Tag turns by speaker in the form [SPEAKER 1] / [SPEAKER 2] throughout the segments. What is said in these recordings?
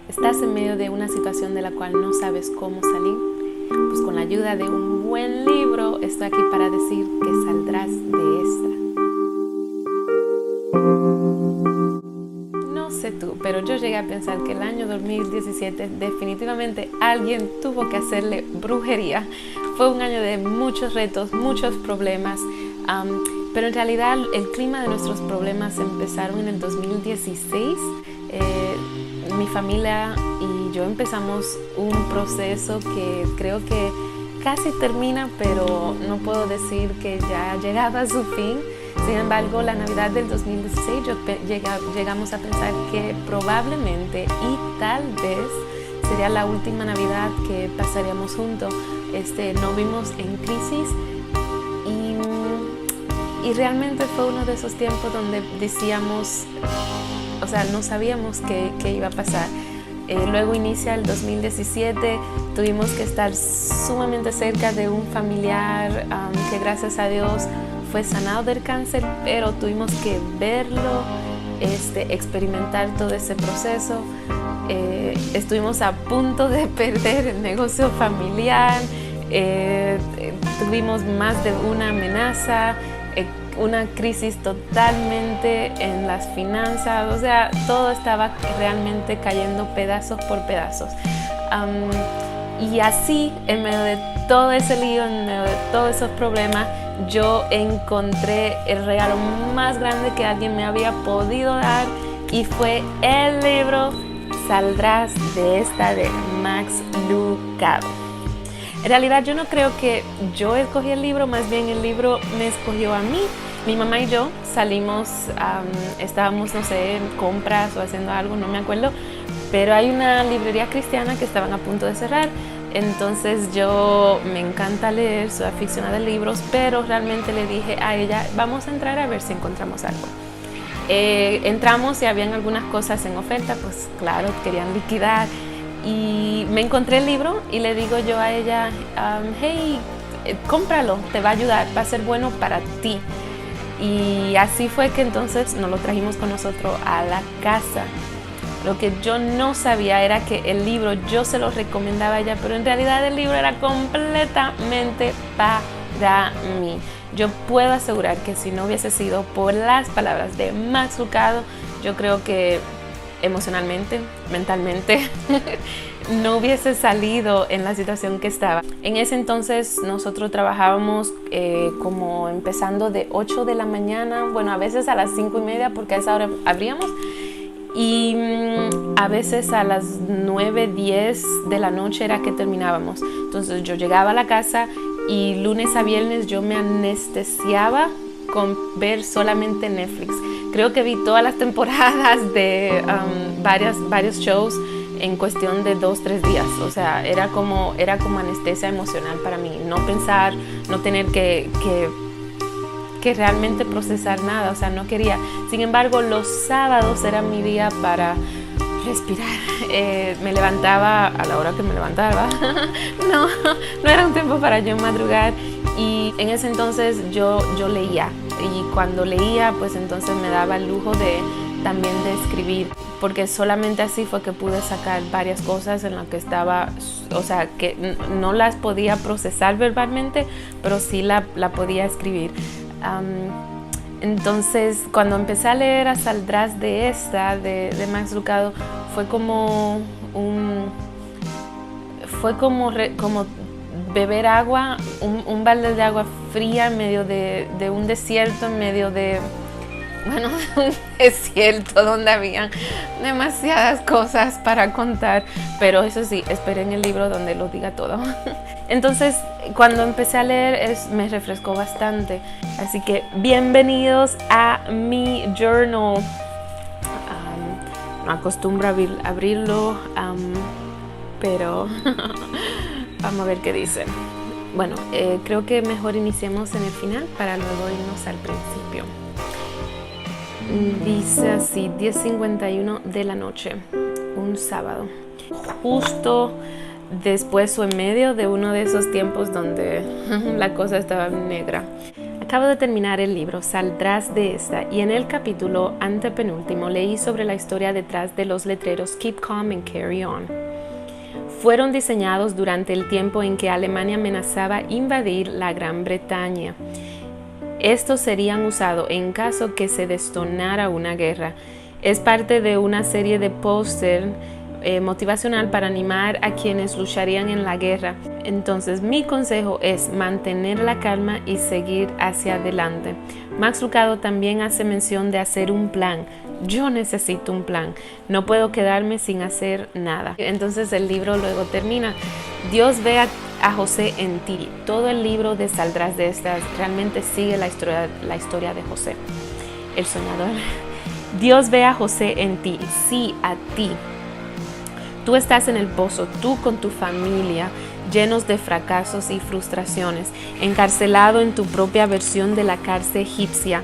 [SPEAKER 1] ¿Estás en medio de una situación de la cual no sabes cómo salir? Pues con la ayuda de un buen libro estoy aquí para decir que saldrás de esta. No sé tú, pero yo llegué a pensar que el año 2017 definitivamente alguien tuvo que hacerle brujería. Fue un año de muchos retos, muchos problemas, pero en realidad el clima de nuestros problemas empezaron en el 2016. Mi familia y yo empezamos un proceso que creo que casi termina, pero no puedo decir que ya llegaba a su fin. Sin embargo, la Navidad del 2016 llegamos a pensar que probablemente y tal vez sería la última Navidad que pasaríamos juntos. Nos vimos en crisis y realmente fue uno de esos tiempos donde decíamos, o sea, no sabíamos qué iba a pasar. Luego inicia el 2017, tuvimos que estar sumamente cerca de un familiar que gracias a Dios fue sanado del cáncer, pero tuvimos que verlo, experimentar todo ese proceso. Estuvimos a punto de perder el negocio familiar, tuvimos más de una amenaza, una crisis totalmente en las finanzas, o sea, todo estaba realmente cayendo pedazos por pedazos. Y así, en medio de todo ese lío, en medio de todos esos problemas, yo encontré el regalo más grande que alguien me había podido dar y fue el libro Saldrás de esta de Max Lucado. En realidad yo no creo que yo escogí el libro, más bien el libro me escogió a mí. Mi mamá y yo salimos, estábamos, no sé, en compras o haciendo algo, no me acuerdo, pero hay una librería cristiana que estaban a punto de cerrar. Entonces yo me encanta leer, soy aficionada de libros, pero realmente le dije a ella, vamos a entrar a ver si encontramos algo. Entramos y habían algunas cosas en oferta, pues claro, querían liquidar. Y me encontré el libro y le digo yo a ella, hey, cómpralo, te va a ayudar, va a ser bueno para ti. Y así fue que entonces nos lo trajimos con nosotros a la casa. Lo que yo no sabía era que el libro yo se lo recomendaba a ella, pero en realidad el libro era completamente para mí. Yo puedo asegurar que si no hubiese sido por las palabras de Max Lucado, yo creo que emocionalmente, mentalmente, no hubiese salido en la situación que estaba. En ese entonces nosotros trabajábamos como empezando de 8 de la mañana, bueno, a veces a las 5:30 porque a esa hora abríamos, y a veces a las 9, 10 de la noche era que terminábamos. Entonces yo llegaba a la casa y lunes a viernes yo me anestesiaba con ver solamente Netflix. Creo que vi todas las temporadas de varios shows en cuestión de 2-3 días. O sea, era como anestesia emocional para mí. No pensar, no tener que realmente procesar nada. O sea, no quería. Sin embargo, los sábados era mi día para respirar. Me levantaba a la hora que me levantaba. No era un tiempo para yo madrugar. Y en ese entonces yo leía. Y cuando leía, pues entonces me daba el lujo también de escribir, porque solamente así fue que pude sacar varias cosas en las que estaba, o sea, que no las podía procesar verbalmente, pero sí la podía escribir. Entonces, cuando empecé a leer a Saldrás de esta, de Max Lucado, fue como beber agua, un balde de agua fría en medio de un desierto, en medio de, bueno, un desierto donde habían demasiadas cosas para contar, pero eso sí, esperé en el libro donde lo diga todo. Entonces, cuando empecé a leer, me refrescó bastante. Así que, bienvenidos a mi journal. No acostumbro a abrirlo, pero vamos a ver qué dice. Bueno, creo que mejor iniciemos en el final para luego irnos al principio. Dice así, 10:51 de la noche, un sábado. Justo después o en medio de uno de esos tiempos donde la cosa estaba negra. Acabo de terminar el libro Saldrás de esta, y en el capítulo antepenúltimo leí sobre la historia detrás de los letreros Keep Calm and Carry On. Fueron diseñados durante el tiempo en que Alemania amenazaba invadir la Gran Bretaña. Estos serían usados en caso que se detonara una guerra. Es parte de una serie de póster motivacional para animar a quienes lucharían en la guerra. Entonces, mi consejo es mantener la calma y seguir hacia adelante. Max Lucado también hace mención de hacer un plan. Yo necesito un plan. No puedo quedarme sin hacer nada. Entonces, el libro luego termina. Dios ve a José en ti. Todo el libro de Saldrás de estas realmente sigue la historia de José, el soñador. Dios ve a José en ti, sí, a ti. Tú estás en el pozo, tú con tu familia, llenos de fracasos y frustraciones, encarcelado en tu propia versión de la cárcel egipcia.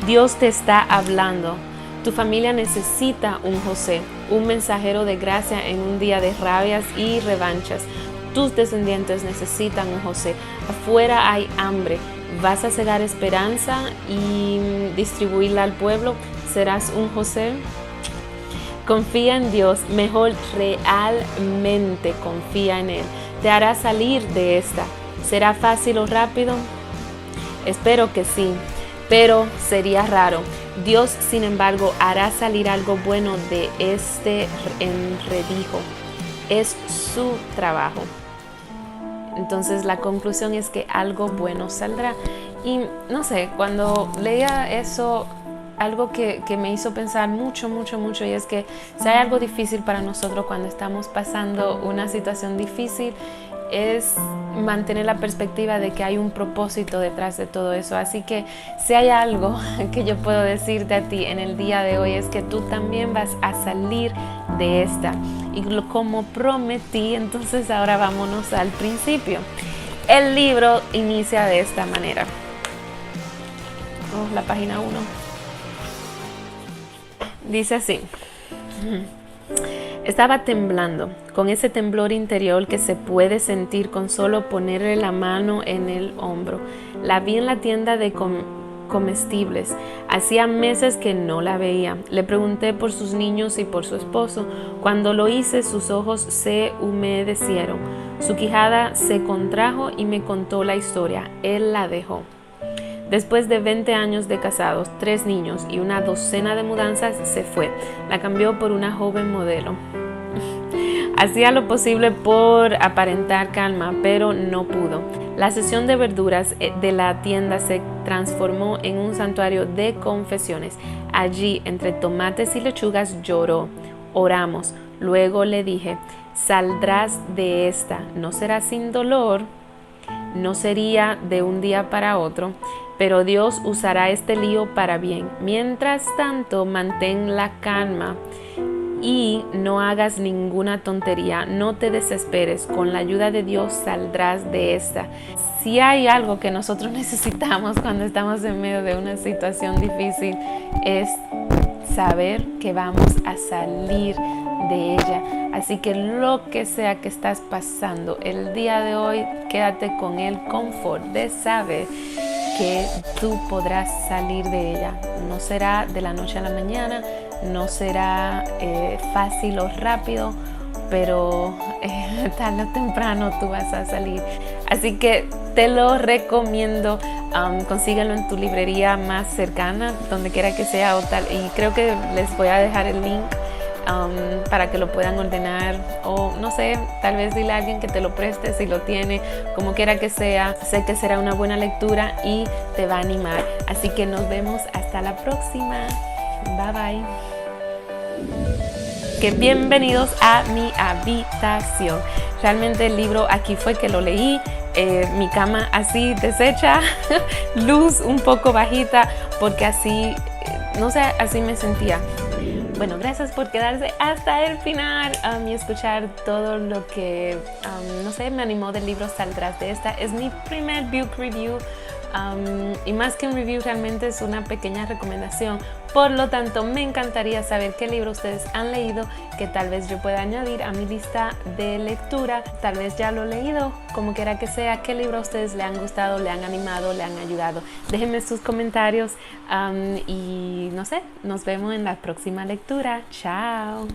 [SPEAKER 1] Dios te está hablando. Tu familia necesita un José, un mensajero de gracia en un día de rabias y revanchas. Tus descendientes necesitan un José. Afuera hay hambre. ¿Vas a cegar esperanza y distribuirla al pueblo? ¿Serás un José? Confía en Dios, mejor realmente confía en Él. Te hará salir de esta. ¿Será fácil o rápido? Espero que sí, pero sería raro. Dios, sin embargo, hará salir algo bueno de este enredijo. Es su trabajo. Entonces la conclusión es que algo bueno saldrá. Y no sé, cuando leía eso, algo que me hizo pensar mucho, y es que si hay algo difícil para nosotros cuando estamos pasando una situación difícil, es mantener la perspectiva de que hay un propósito detrás de todo eso. Así que si hay algo que yo puedo decirte a ti en el día de hoy, es que tú también vas a salir de esta. Y como prometí, entonces ahora vámonos al principio. El libro inicia de esta manera. La página 1. Dice así: estaba temblando, con ese temblor interior que se puede sentir con solo ponerle la mano en el hombro. La vi en la tienda de comestibles. Hacía meses que no la veía. Le pregunté por sus niños y por su esposo. Cuando lo hice, sus ojos se humedecieron. Su quijada se contrajo y me contó la historia. Él la dejó. Después de 20 años de casados, 3 niños y una docena de mudanzas, se fue. La cambió por una joven modelo. Hacía lo posible por aparentar calma, pero no pudo. La sección de verduras de la tienda se transformó en un santuario de confesiones. Allí, entre tomates y lechugas, lloró. Oramos. Luego le dije: saldrás de esta. No será sin dolor. No sería de un día para otro, pero Dios usará este lío para bien. Mientras tanto, mantén la calma y no hagas ninguna tontería. No te desesperes. Con la ayuda de Dios saldrás de esta. Si hay algo que nosotros necesitamos cuando estamos en medio de una situación difícil, es saber que vamos a salir de ella. Así que lo que sea que estás pasando el día de hoy, quédate con el confort de saber que tú podrás salir de ella. No será de la noche a la mañana, no será fácil o rápido, pero tarde o temprano tú vas a salir. Así que te lo recomiendo. Consíguelo en tu librería más cercana, donde quiera que sea o tal. Y creo que les voy a dejar el link para que lo puedan ordenar, o no sé, tal vez dile a alguien que te lo preste si lo tiene. Como quiera que sea, sé que será una buena lectura y te va a animar. Así que nos vemos hasta la próxima. Bye bye. Que bienvenidos a mi habitación. Realmente el libro aquí fue que lo leí. Mi cama así deshecha, luz un poco bajita, porque así, no sé, así me sentía. Bueno, gracias por quedarse hasta el final y escuchar todo lo que, no sé, me animó del libro Saldrás de esta. Es mi primer book review, Y más que un review, realmente es una pequeña recomendación. Por lo tanto, me encantaría saber qué libro ustedes han leído que tal vez yo pueda añadir a mi lista de lectura. Tal vez ya lo he leído, como quiera que sea. ¿Qué libro a ustedes le han gustado, le han animado, le han ayudado? Déjenme sus comentarios y no sé, nos vemos en la próxima lectura. Chao.